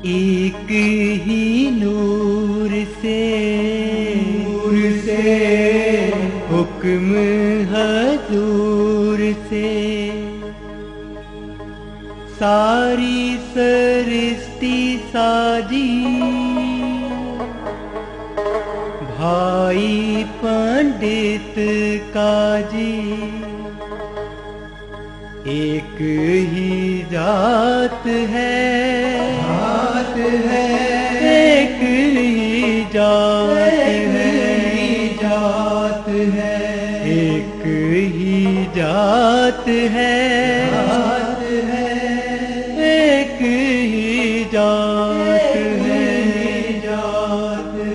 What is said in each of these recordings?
एक ही नूर से हुक्म हजूर से सारी सृष्टि साजी, भाई पंडित काजी। एक ही जात है, एक ही जात है, एक ही जात है, एक ही जात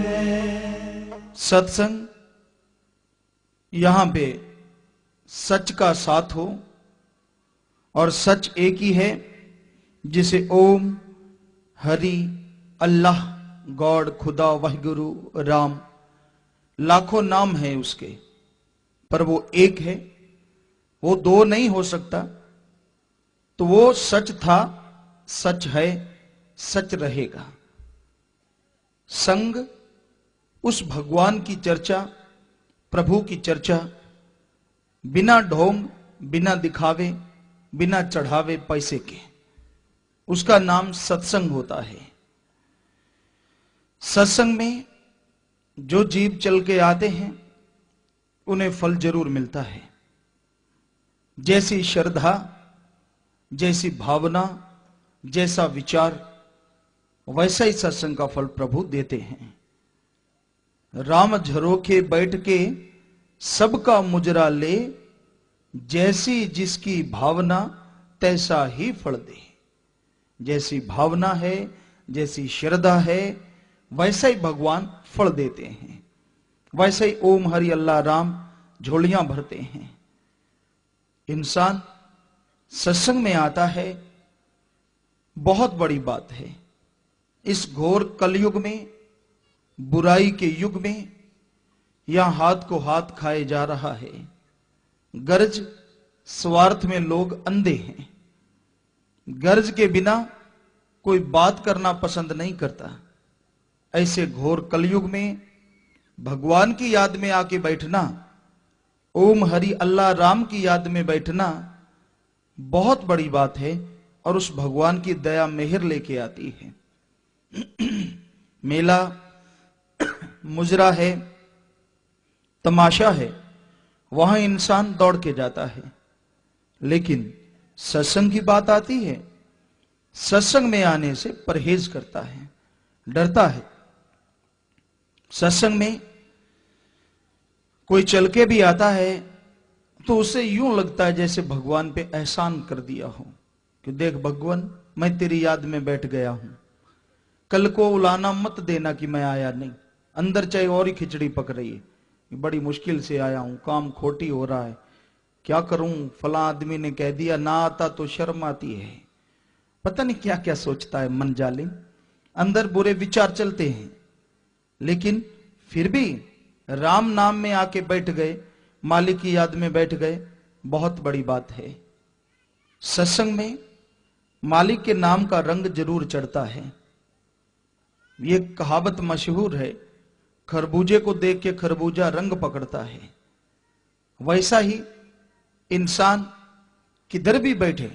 है। सत्संग यहां पे सच का साथ हो, और सच एक ही है जिसे ओम, हरि, अल्लाह, गॉड, खुदा, वाहिगुरु, राम, लाखों नाम है उसके, पर वो एक है, वो दो नहीं हो सकता। तो वो सच था, सच है, सच रहेगा। संग उस भगवान की चर्चा, प्रभु की चर्चा, बिना ढोंग, बिना दिखावे, बिना चढ़ावे पैसे के, उसका नाम सत्संग होता है। सत्संग में जो जीव चल के आते हैं उन्हें फल जरूर मिलता है। जैसी श्रद्धा, जैसी भावना, जैसा विचार, वैसा ही सत्संग का फल प्रभु देते हैं। राम झरोखे बैठ के सबका मुजरा ले, जैसी जिसकी भावना तैसा ही फल दे। जैसी भावना है, जैसी श्रद्धा है, वैसा ही भगवान फल देते हैं। वैसे ही ओम हरि अल्लाह राम झोलियां भरते हैं। इंसान सत्संग में आता है, बहुत बड़ी बात है। इस घोर कलयुग में, बुराई के युग में, यहां हाथ को हाथ खाए जा रहा है। गर्ज स्वार्थ में लोग अंधे हैं। गर्ज के बिना कोई बात करना पसंद नहीं करता। ऐसे घोर कलयुग में भगवान की याद में आके बैठना, ओम हरि अल्लाह राम की याद में बैठना बहुत बड़ी बात है, और उस भगवान की दया मेहर लेके आती है। मेला, मुजरा है, तमाशा है, वहां इंसान दौड़ के जाता है। लेकिन सत्संग की बात आती है, सत्संग में आने से परहेज करता है, डरता है। सत्संग में कोई चल के भी आता है तो उसे यूं लगता है जैसे भगवान पे एहसान कर दिया हो, कि देख भगवान, मैं तेरी याद में बैठ गया हूं, कल को उलाना मत देना कि मैं आया नहीं। अंदर चाहे और ही खिचड़ी पक रही है, बड़ी मुश्किल से आया हूं, काम खोटी हो रहा है, क्या करूं, फला आदमी ने कह दिया, ना आता तो शर्म आती है। पता नहीं क्या क्या सोचता है मन जालिम। अंदर बुरे विचार चलते हैं, लेकिन फिर भी राम नाम में आके बैठ गए, मालिक की याद में बैठ गए, बहुत बड़ी बात है। सत्संग में मालिक के नाम का रंग जरूर चढ़ता है। ये कहावत मशहूर है, खरबूजे को देख के खरबूजा रंग पकड़ता है। वैसा ही इंसान किधर भी बैठे,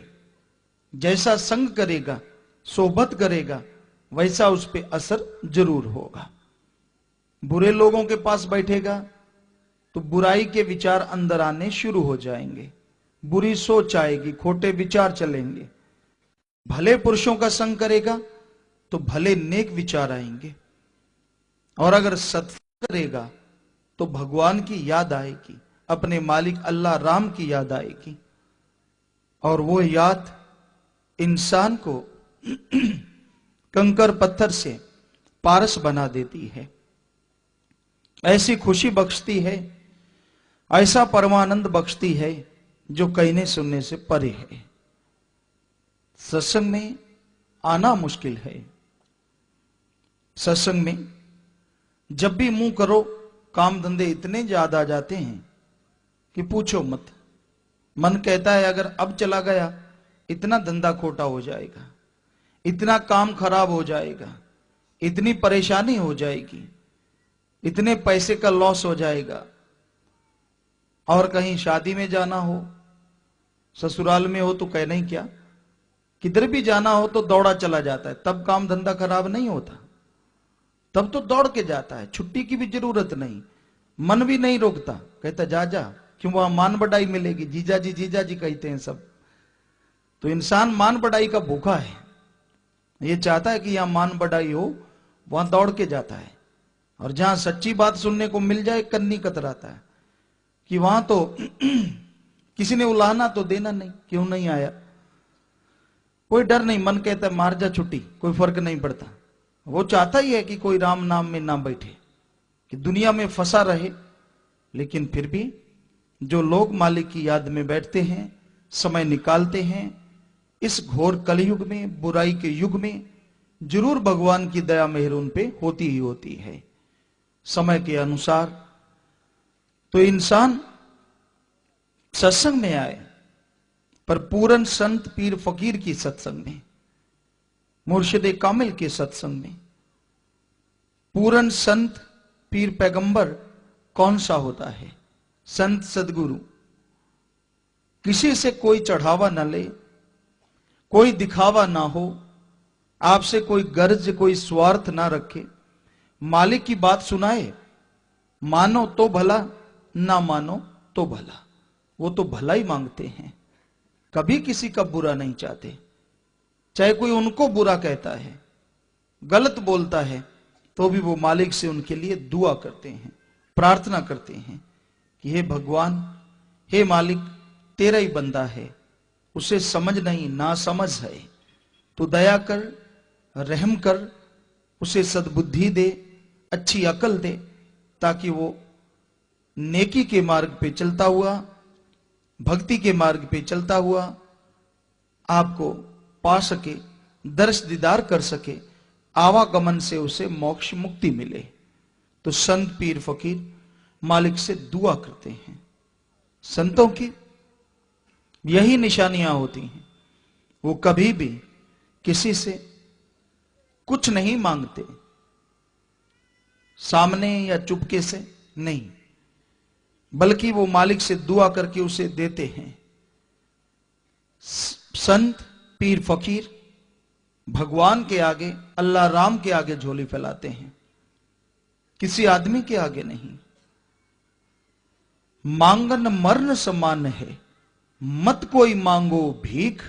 जैसा संग करेगा, सोबत करेगा, वैसा उस पे असर जरूर होगा। बुरे लोगों के पास बैठेगा तो बुराई के विचार अंदर आने शुरू हो जाएंगे, बुरी सोच आएगी, खोटे विचार चलेंगे। भले पुरुषों का संग करेगा तो भले नेक विचार आएंगे, और अगर सत्संग करेगा तो भगवान की याद आएगी, अपने मालिक अल्लाह राम की याद आएगी, और वो याद इंसान को कंकर पत्थर से पारस बना देती है। ऐसी खुशी बख्शती है, ऐसा परमानंद बख्शती है जो कहने सुनने से परे है। सत्संग में आना मुश्किल है। सत्संग में जब भी मुंह करो काम धंधे इतने ज्यादा आ जाते हैं कि पूछो मत। मन कहता है अगर अब चला गया इतना धंधा खोटा हो जाएगा, इतना काम खराब हो जाएगा, इतनी परेशानी हो जाएगी, इतने पैसे का लॉस हो जाएगा। और कहीं शादी में जाना हो, ससुराल में हो तो कहना ही क्या, किधर भी जाना हो तो दौड़ा चला जाता है। तब काम धंधा खराब नहीं होता, तब तो दौड़ के जाता है, छुट्टी की भी जरूरत नहीं, मन भी नहीं रोकता, कहता जा जा, क्यों वहां मान बढ़ाई मिलेगी, जीजा जी कहते हैं सब। तो इंसान मान बढ़ाई का भूखा है, ये चाहता है कि यहां मान बढ़ाई हो, वहां दौड़ के जाता है। और जहां सच्ची बात सुनने को मिल जाए कन्नी कतराता है कि वहां तो किसी ने उलाहना तो देना नहीं, क्यों नहीं आया, कोई डर नहीं, मन कहता है मार जा छुट्टी, कोई फर्क नहीं पड़ता। वो चाहता ही है कि कोई राम नाम में ना बैठे, कि दुनिया में फंसा रहे। लेकिन फिर भी जो लोग मालिक की याद में बैठते हैं, समय निकालते हैं, इस घोर कलयुग में, बुराई के युग में, जरूर भगवान की दया मेहर उन पे होती ही होती है समय के अनुसार। तो इंसान सत्संग में आए, पर पूरन संत पीर फकीर की सत्संग में, मुर्शिद कामिल के सत्संग में। पूरन संत पीर पैगंबर कौन सा होता है? संत सदगुरु। किसी से कोई चढ़ावा न ले, कोई दिखावा ना हो, आपसे कोई गर्ज कोई स्वार्थ ना रखे, मालिक की बात सुनाए, मानो तो भला, ना मानो तो भला। वो तो भला ही मांगते हैं, कभी किसी का बुरा नहीं चाहते। चाहे कोई उनको बुरा कहता है, गलत बोलता है, तो भी वो मालिक से उनके लिए दुआ करते हैं, प्रार्थना करते हैं कि हे भगवान, हे मालिक, तेरा ही बंदा है, उसे समझ नहीं, ना समझ है, तो दया कर, रहम कर, उसे सद्बुद्धि दे, अच्छी अकल दे, ताकि वो नेकी के मार्ग पे चलता हुआ, भक्ति के मार्ग पे चलता हुआ आपको पा सके, दर्श दीदार कर सके, आवागमन से उसे मोक्ष मुक्ति मिले। तो संत पीर फकीर मालिक से दुआ करते हैं। संतों की यही निशानियां होती हैं, वो कभी भी किसी से कुछ नहीं मांगते, सामने या चुपके से नहीं, बल्कि वो मालिक से दुआ करके उसे देते हैं। संत पीर फकीर भगवान के आगे, अल्लाह राम के आगे झोली फैलाते हैं, किसी आदमी के आगे नहीं। मांगन मरण समान है, मत कोई मांगो भीख,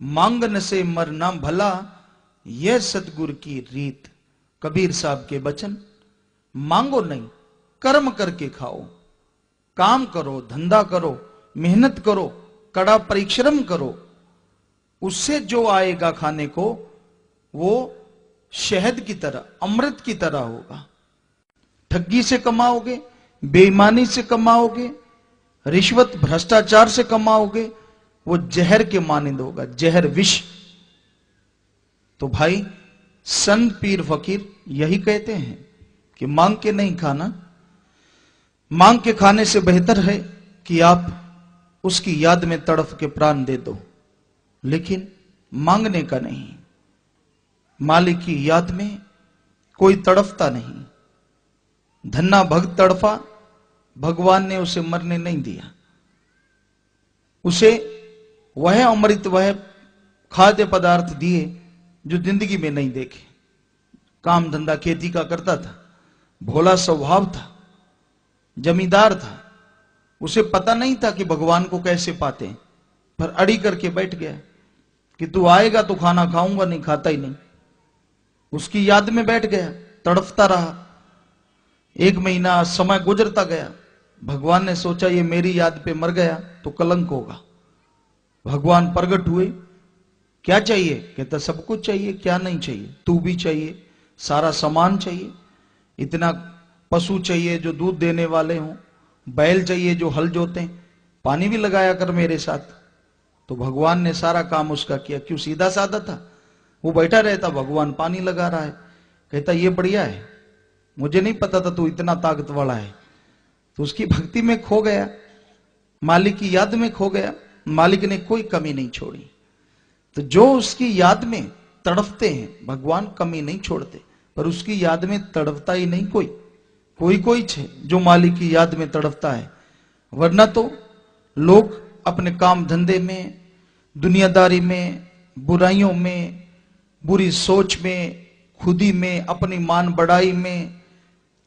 मांगन से मरना भला, यह सतगुरु की रीत। कबीर साहब के वचन। मांगो नहीं, कर्म करके खाओ, काम करो, धंधा करो, मेहनत करो, कड़ा परिश्रम करो, उससे जो आएगा खाने को वो शहद की तरह, अमृत की तरह होगा। ठगी से कमाओगे, बेईमानी से कमाओगे, रिश्वत भ्रष्टाचार से कमाओगे, वो जहर के मानिंद होगा, जहर विष। तो भाई संत पीर फकीर यही कहते हैं कि मांग के नहीं खाना, मांग के खाने से बेहतर है कि आप उसकी याद में तड़फ के प्राण दे दो, लेकिन मांगने का नहीं। मालिक की याद में कोई तड़फता नहीं। धन्ना भक्त तड़फा, भगवान ने उसे मरने नहीं दिया, उसे वह अमृत, वह खाद्य पदार्थ दिए जो जिंदगी में नहीं देखे। काम धंधा खेती का करता था, भोला स्वभाव था, जमींदार था, उसे पता नहीं था कि भगवान को कैसे पाते हैं, पर अड़ी करके बैठ गया कि तू आएगा तो खाना खाऊंगा, नहीं खाता ही नहीं। उसकी याद में बैठ गया, तड़फता रहा। 1 महीना समय गुजरता गया। भगवान ने सोचा ये मेरी याद पे मर गया तो कलंक होगा। भगवान प्रकट हुए, क्या चाहिए? कहता सब कुछ चाहिए, क्या नहीं चाहिए? तू भी चाहिए, सारा सामान चाहिए, इतना पशु चाहिए जो दूध देने वाले हों, बैल चाहिए जो हल जोते हैं, पानी भी लगाया कर मेरे साथ। तो भगवान ने सारा काम उसका किया। क्यों? सीधा साधा था, वो बैठा रहता, भगवान पानी लगा रहा है। कहता ये बढ़िया है, मुझे नहीं पता था तू इतना ताकत वाला है। तो उसकी भक्ति में खो गया, मालिक की याद में खो गया, मालिक ने कोई कमी नहीं छोड़ी। तो जो उसकी याद में तड़पते हैं, भगवान कमी नहीं छोड़ते, पर उसकी याद में तड़पता ही नहीं कोई। कोई छे जो मालिक की याद में तड़पता है, वरना तो लोग अपने काम धंधे में, दुनियादारी में, बुराइयों में, बुरी सोच में, खुदी में, अपनी मान बढ़ाई में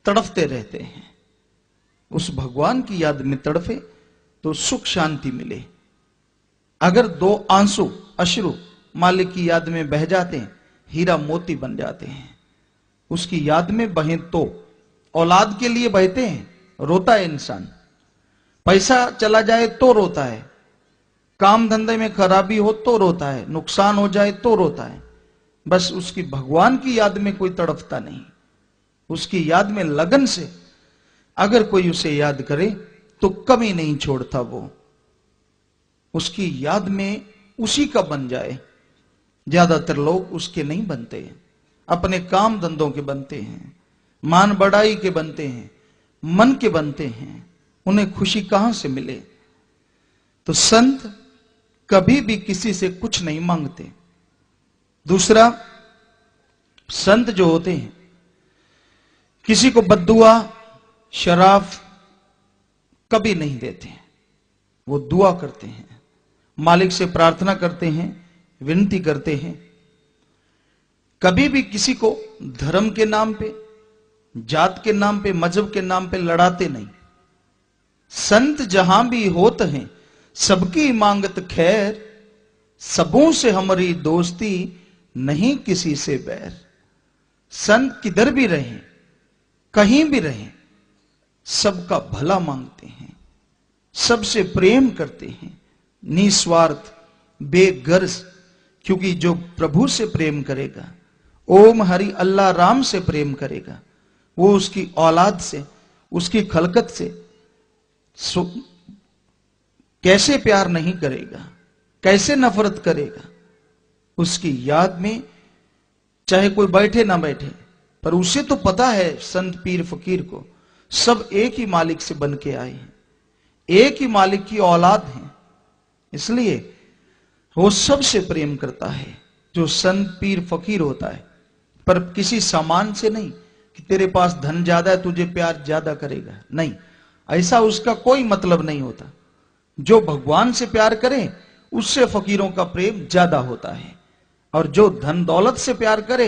तड़पते रहते हैं। उस भगवान की याद में तड़पे तो सुख शांति मिले। अगर 2 आंसू अश्रु मालिक की याद में बह जाते हैं, हीरा मोती बन जाते हैं। उसकी याद में बहें तो औलाद के लिए बहते हैं, रोता है इंसान। पैसा चला जाए तो रोता है, काम धंधे में खराबी हो तो रोता है, नुकसान हो जाए तो रोता है। बस उसकी भगवान की याद में कोई तड़पता नहीं। उसकी याद में लगन से अगर कोई उसे याद करे तो कभी नहीं छोड़ता वो। उसकी याद में उसी का बन जाए। ज्यादातर लोग उसके नहीं बनते, अपने काम धंधों के बनते हैं, मान बढ़ाई के बनते हैं, मन के बनते हैं। उन्हें खुशी कहां से मिले? तो संत कभी भी किसी से कुछ नहीं मांगते। दूसरा, संत जो होते हैं किसी को बद्दुआ, शराफ कभी नहीं देते। वो दुआ करते हैं, मालिक से प्रार्थना करते हैं, विनती करते हैं। कभी भी किसी को धर्म के नाम पे, जात के नाम पे, मजहब के नाम पे लड़ाते नहीं। संत जहां भी होते हैं सबकी मांगत खैर, सबों से हमारी दोस्ती नहीं किसी से बैर। संत किधर भी रहें, कहीं भी रहें, सबका भला मांगते हैं, सबसे प्रेम करते हैं, निस्वार्थ, बेगर्ज। क्योंकि जो प्रभु से प्रेम करेगा, ओम हरि अल्लाह राम से प्रेम करेगा, वो उसकी औलाद से, उसकी खलकत से कैसे प्यार नहीं करेगा, कैसे नफरत करेगा? उसकी याद में चाहे कोई बैठे ना बैठे, पर उसे तो पता है संत पीर फकीर को सब एक ही मालिक से बन के आए हैं, एक ही मालिक की औलाद हैं। इसलिए वो सबसे प्रेम करता है जो संत पीर फकीर होता है, पर किसी सामान से नहीं कि तेरे पास धन ज्यादा है तुझे प्यार ज्यादा करेगा। नहीं, ऐसा उसका कोई मतलब नहीं होता। जो भगवान से प्यार करे उससे फकीरों का प्रेम ज्यादा होता है, और जो धन दौलत से प्यार करे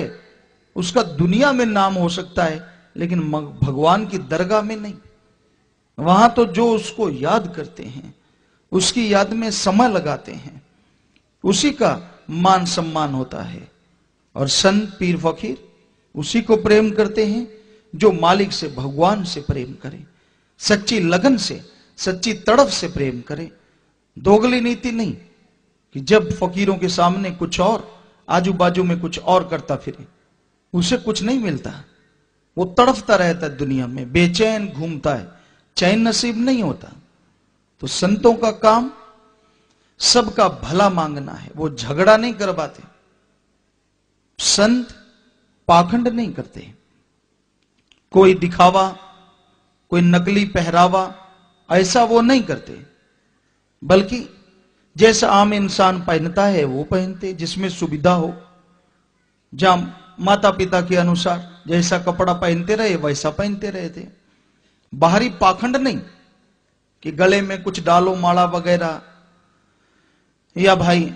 उसका दुनिया में नाम हो सकता है लेकिन भगवान की दरगाह में नहीं। वहां तो जो उसको याद करते हैं, उसकी याद में समय लगाते हैं, उसी का मान सम्मान होता है। और संत पीर फकीर उसी को प्रेम करते हैं जो मालिक से, भगवान से प्रेम करे, सच्ची लगन से, सच्ची तड़प से प्रेम करे। दोगली नीति नहीं कि जब फकीरों के सामने कुछ और, आजू बाजू में कुछ और करता फिरे, उसे कुछ नहीं मिलता। वो तड़पता रहता है दुनिया में, बेचैन घूमता है, चैन नसीब नहीं होता। तो संतों का काम सबका भला मांगना है, वो झगड़ा नहीं करवाते। संत पाखंड नहीं करते, कोई दिखावा, कोई नकली पहरावा ऐसा वो नहीं करते, बल्कि जैसा आम इंसान पहनता है वो पहनते, जिसमें सुविधा हो। जहां माता पिता के अनुसार जैसा कपड़ा पहनते रहे वैसा पहनते रहे थे। बाहरी पाखंड नहीं कि गले में कुछ डालो, माला वगैरह, या भाई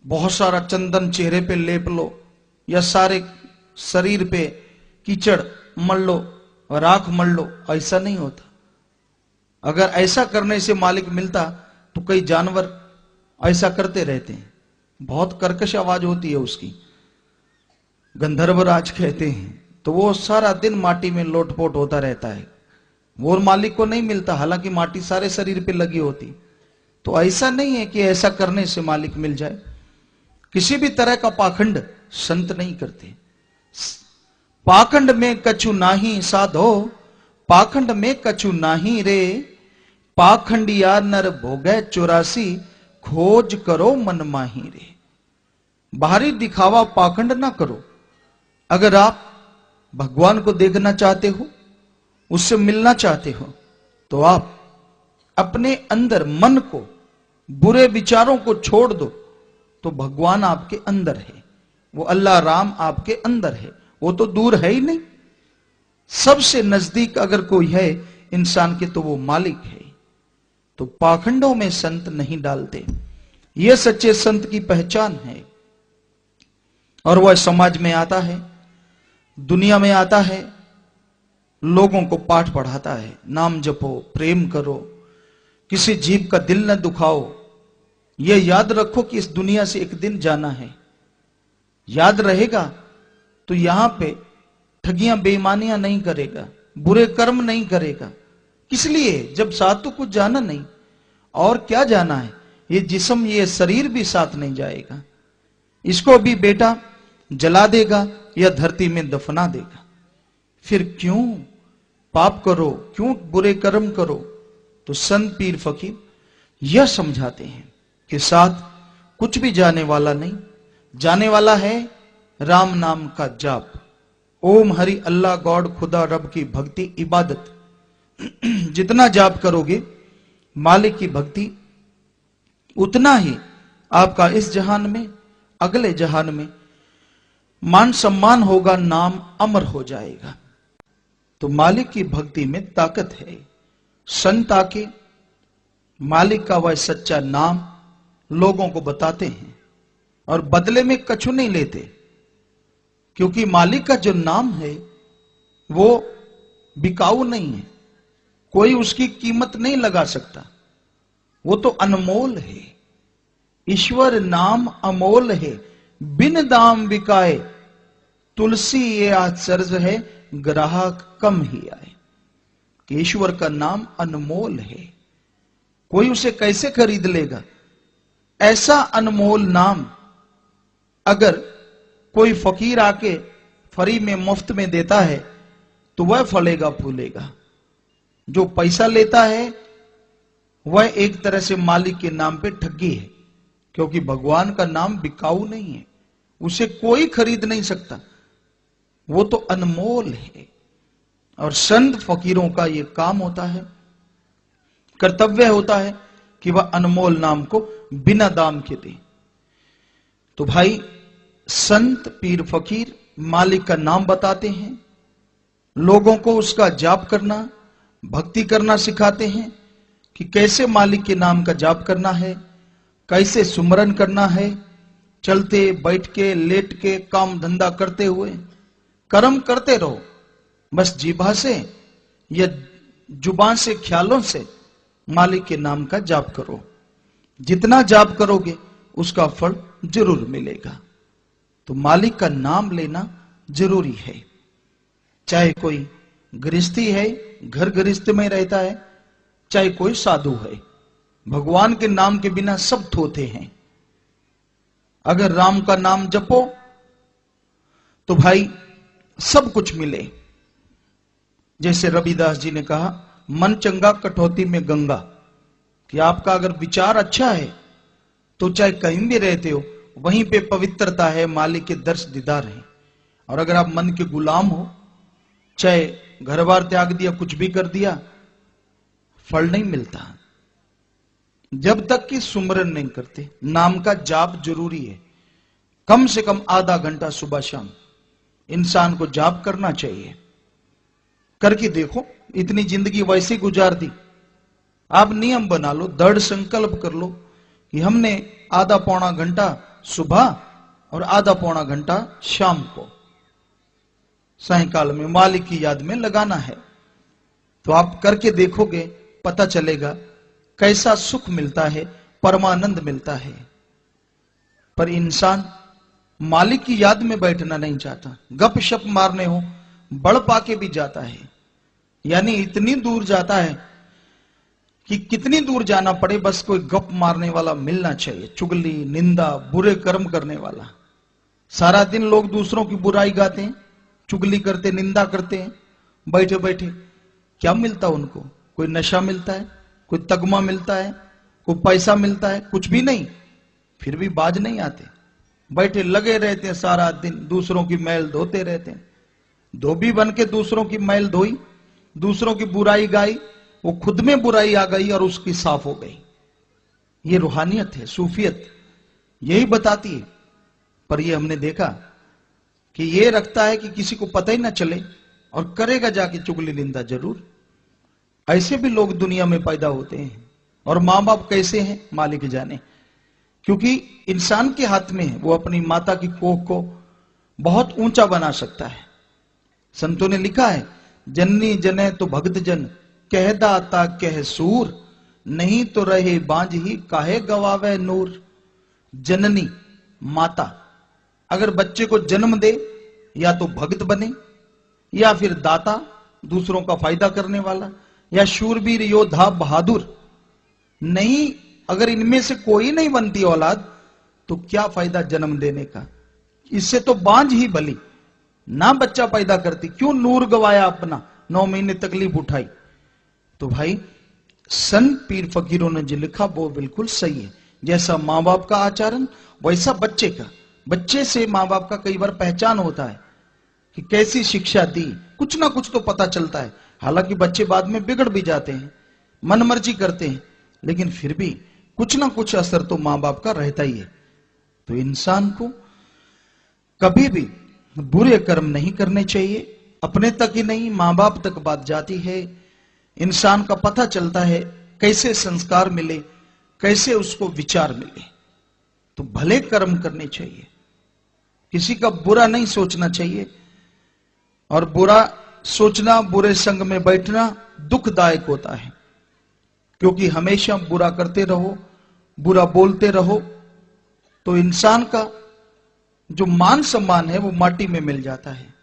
बहुत सारा चंदन चेहरे पे लेप लो, या सारे शरीर पे कीचड़ मल लो, राख मल लो, ऐसा नहीं होता। अगर ऐसा करने से मालिक मिलता तो कई जानवर ऐसा करते रहते हैं, बहुत कर्कश आवाज होती है उसकी, गंधर्वराज कहते हैं। तो वो सारा दिन माटी में लोटपोट होता रहता है, वो मालिक को नहीं मिलता, हालांकि माटी सारे शरीर पे लगी होती। तो ऐसा नहीं है कि ऐसा करने से मालिक मिल जाए। किसी भी तरह का पाखंड संत नहीं करते। पाखंड में कछु नाही साधो, पाखंड में कछु नाही रे, पाखंडिया नर भोगे 84, खोज करो मन माही रे। बाहरी दिखावा पाखंड ना करो, अगर आप भगवान को देखना चाहते हो, उससे मिलना चाहते हो, तो आप अपने अंदर मन को, बुरे विचारों को छोड़ दो, तो भगवान आपके अंदर है। वो अल्लाह राम आपके अंदर है, वो तो दूर है ही नहीं। सबसे नजदीक अगर कोई है इंसान के, तो वो मालिक है। तो पाखंडों में संत नहीं डालते, यह सच्चे संत की पहचान है। और वह समाज में आता है, दुनिया में आता है, लोगों को पाठ पढ़ाता है, नाम जपो, प्रेम करो, किसी जीव का दिल न दुखाओ। यह याद रखो कि इस दुनिया से एक दिन जाना है। याद रहेगा तो यहां पे ठगियां बेईमानियां नहीं करेगा, बुरे कर्म नहीं करेगा। किस लिए? जब साथ तो कुछ जाना नहीं, और क्या जाना है? ये जिस्म, ये शरीर भी साथ नहीं जाएगा। इसको भी बेटा जला देगा या धरती में दफना देगा। फिर क्यों पाप करो, क्यों बुरे कर्म करो? तो संत पीर फकीर यह समझाते हैं कि साथ कुछ भी जाने वाला नहीं, जाने वाला है राम नाम का जाप। ओम हरि अल्लाह गॉड खुदा रब की भक्ति इबादत। जितना जाप करोगे मालिक की भक्ति, उतना ही आपका इस जहान में, अगले जहान में मान सम्मान होगा, नाम अमर हो जाएगा। तो मालिक की भक्ति में ताकत है। संत आके मालिक का वह सच्चा नाम लोगों को बताते हैं और बदले में कछु नहीं लेते, क्योंकि मालिक का जो नाम है वो बिकाऊ नहीं है, कोई उसकी कीमत नहीं लगा सकता, वो तो अनमोल है। ईश्वर नाम अमोल है, बिन दाम बिकाए, तुलसी ये आश्चर्य है, ग्राहक कम ही आए। कि ईश्वर का नाम अनमोल है, कोई उसे कैसे खरीद लेगा? ऐसा अनमोल नाम अगर कोई फकीर आके फ्री में, मुफ्त में देता है, तो वह फलेगा फूलेगा। जो पैसा लेता है वह एक तरह से मालिक के नाम पे ठगी है, क्योंकि भगवान का नाम बिकाऊ नहीं है, उसे कोई खरीद नहीं सकता, वो तो अनमोल है। और संत फकीरों का यह काम होता है, कर्तव्य होता है कि वह अनमोल नाम को बिना दाम के दे। तो भाई संत पीर फकीर मालिक का नाम बताते हैं, लोगों को उसका जाप करना, भक्ति करना सिखाते हैं कि कैसे मालिक के नाम का जाप करना है, कैसे सुमरन करना है, चलते बैठ के लेट के काम धंधा करते हुए कर्म करते रहो। बस जीभा से या जुबान से, ख्यालों से मालिक के नाम का जाप करो। जितना जाप करोगे उसका फल जरूर मिलेगा। तो मालिक का नाम लेना जरूरी है। चाहे कोई गृहस्थी है, घर गृहस्थ में रहता है, चाहे कोई साधु है, भगवान के नाम के बिना सब थोथे हैं। अगर राम का नाम जपो तो भाई सब कुछ मिले। जैसे रविदास जी ने कहा, मन चंगा कटौती में गंगा, कि आपका अगर विचार अच्छा है तो चाहे कहीं भी रहते हो वहीं पे पवित्रता है, मालिक के दर्श दीदार है। और अगर आप मन के गुलाम हो, चाहे घर बार त्याग दिया, कुछ भी कर दिया, फल नहीं मिलता जब तक कि सुमरन नहीं करते। नाम का जाप जरूरी है, कम से कम आधा घंटा सुबह शाम इंसान को जाप करना चाहिए। करके देखो, इतनी जिंदगी वैसे गुजार दी। आप नियम बना लो, दृढ़ संकल्प कर लो कि हमने आधा पौना घंटा सुबह और आधा पौना घंटा शाम को सायंकाल में मालिक की याद में लगाना है। तो आप करके देखोगे, पता चलेगा कैसा सुख मिलता है, परमानंद मिलता है। पर इंसान मालिक की याद में बैठना नहीं चाहता, गप शप मारने हो बड़ पाके भी जाता है। यानी इतनी दूर जाता है कि कितनी दूर जाना पड़े, बस कोई गप मारने वाला मिलना चाहिए, चुगली, निंदा, बुरे कर्म करने वाला। सारा दिन लोग दूसरों की बुराई गाते हैं, चुगली करते, निंदा करते हैं, बैठे बैठे क्या मिलता उनको? कोई नशा मिलता है, कोई तगमा मिलता है, कोई पैसा मिलता है? कुछ भी नहीं। फिर भी बाज नहीं आते, बैठे लगे रहते हैं सारा दिन, दूसरों की मैल धोते रहते हैं। धोबी बन के दूसरों की मैल धोई, दूसरों की बुराई गाई, वो खुद में बुराई आ गई और उसकी साफ हो गई। ये रूहानियत है, सूफियत यही बताती है। पर ये हमने देखा कि ये रखता है कि किसी को पता ही ना चले और करेगा जाके चुगली निंदा जरूर। ऐसे भी लोग दुनिया में पैदा होते हैं। और मां बाप कैसे हैं मालिक जाने, क्योंकि इंसान के हाथ में है, वो अपनी माता की कोख को बहुत ऊंचा बना सकता है। संतों ने लिखा है, जननी जने तो भक्त जन, कह दाता कह सूर, नहीं तो रहे बांझ ही काहे गवावे नूर। जननी माता अगर बच्चे को जन्म दे, या तो भक्त बने, या फिर दाता दूसरों का फायदा करने वाला, या शूरवीर योद्धा बहादुर। नहीं, अगर इनमें से कोई नहीं बनती औलाद तो क्या फायदा जन्म देने का। इससे तो बांझ ही भली ना बच्चा पैदा करती, क्यों नूर गवाया अपना, 9 महीने तकलीफ उठाई। तो भाई संत पीर फकीरों ने जो लिखा वो बिल्कुल सही है। जैसा मां बाप का आचरण वैसा बच्चे का। बच्चे से मां बाप का कई बार पहचान होता है कि कैसी शिक्षा दी, कुछ ना कुछ तो पता चलता है। हालांकि बच्चे बाद में बिगड़ भी जाते हैं, मनमर्जी करते हैं, लेकिन फिर भी कुछ ना कुछ असर तो मां बाप का रहता ही है। तो इंसान को कभी भी बुरे कर्म नहीं करने चाहिए। अपने तक ही नहीं, मां बाप तक बात जाती है। इंसान का पता चलता है कैसे संस्कार मिले, कैसे उसको विचार मिले। तो भले कर्म करने चाहिए, किसी का बुरा नहीं सोचना चाहिए। और बुरा सोचना, बुरे संग में बैठना दुखदायक होता है, क्योंकि हमेशा बुरा करते रहो, बुरा बोलते रहो तो इंसान का जो मान सम्मान है वो माटी में मिल जाता है।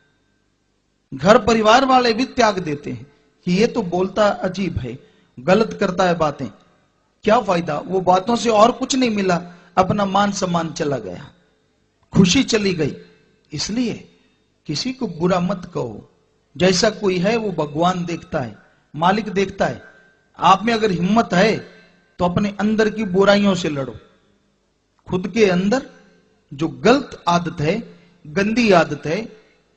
घर परिवार वाले भी त्याग देते हैं कि ये तो बोलता अजीब है, गलत करता है बातें, क्या फायदा, वो बातों से और कुछ नहीं मिला, अपना मान सम्मान चला गया, खुशी चली गई। इसलिए किसी को बुरा मत कहो। जैसा कोई है वो भगवान देखता है, मालिक देखता है। आप में अगर हिम्मत है तो अपने अंदर की बुराइयों से लड़ो। खुद के अंदर जो गलत आदत है, गंदी आदत है,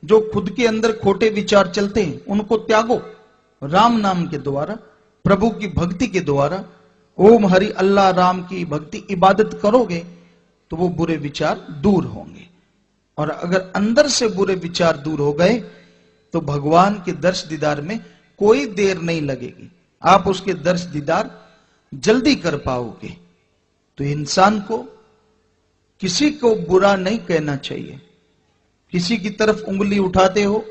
जो खुद के अंदर खोटे विचार चलते हैं, उनको त्यागो। राम नाम के द्वारा, प्रभु की भक्ति के द्वारा, ओम हरि अल्लाह राम की भक्ति इबादत करोगे तो वो बुरे विचार दूर होंगे। और अगर अंदर से बुरे विचार दूर हो गए तो भगवान के दर्श दीदार में कोई देर नहीं लगेगी, आप उसके दर्श दीदार जल्दी कर पाओगे। तो इंसान को किसी को बुरा नहीं कहना चाहिए। किसी की तरफ उंगली उठाते हो,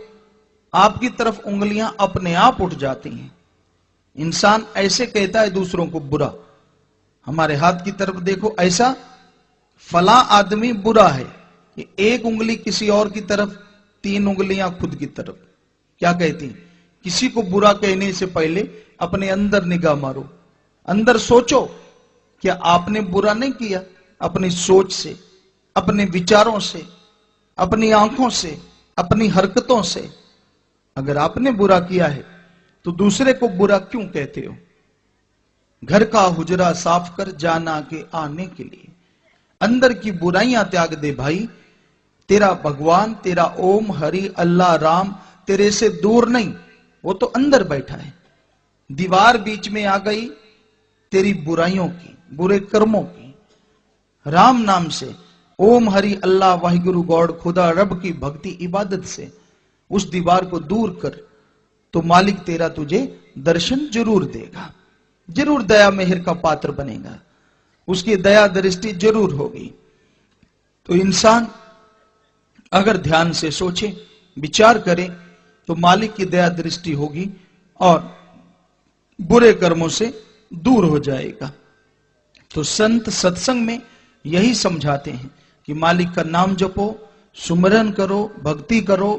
आपकी तरफ उंगलियां अपने आप उठ जाती हैं। इंसान ऐसे कहता है दूसरों को बुरा। हमारे हाथ की तरफ देखो, ऐसा फला आदमी बुरा है, कि एक उंगली किसी और की तरफ, 3 उंगलियां खुद की तरफ। क्या कहती हैं? किसी को बुरा कहने से पहले अपने अंदर निगाह मारो, अंदर सोचो, क्या आपने बुरा नहीं किया? अपनी सोच से, अपने विचारों से, अपनी आंखों से, अपनी हरकतों से। अगर आपने बुरा किया है तो दूसरे को बुरा क्यों कहते हो? घर का हुजरा साफ कर जाना के आने के लिए। अंदर की बुराइयां त्याग दे भाई। तेरा भगवान, तेरा ओम हरि अल्लाह राम तेरे से दूर नहीं, वो तो अंदर बैठा है। दीवार बीच में आ गई तेरी बुराइयों की, बुरे कर्मों की। राम नाम से, ओम हरि अल्लाह वाहिगुरु गॉड खुदा रब की भक्ति इबादत से उस दीवार को दूर कर, तो मालिक तेरा तुझे दर्शन जरूर देगा, जरूर दया मेहर का पात्र बनेगा, उसकी दया दृष्टि जरूर होगी। तो इंसान अगर ध्यान से सोचे, विचार करे, तो मालिक की दया दृष्टि होगी और बुरे कर्मों से दूर हो जाएगा। तो संत सत्संग में यही समझाते हैं कि मालिक का नाम जपो, सुमरन करो, भक्ति करो।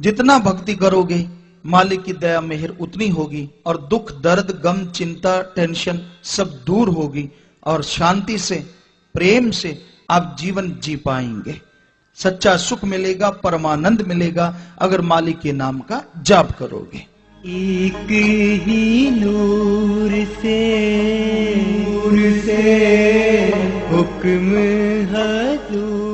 जितना भक्ति करोगे मालिक की दया मेहर उतनी होगी और दुख दर्द गम चिंता टेंशन सब दूर होगी और शांति से प्रेम से आप जीवन जी पाएंगे। सच्चा सुख मिलेगा, परमानंद मिलेगा अगर मालिक के नाम का जाप करोगे। एक ही नूर से हुक्म है तू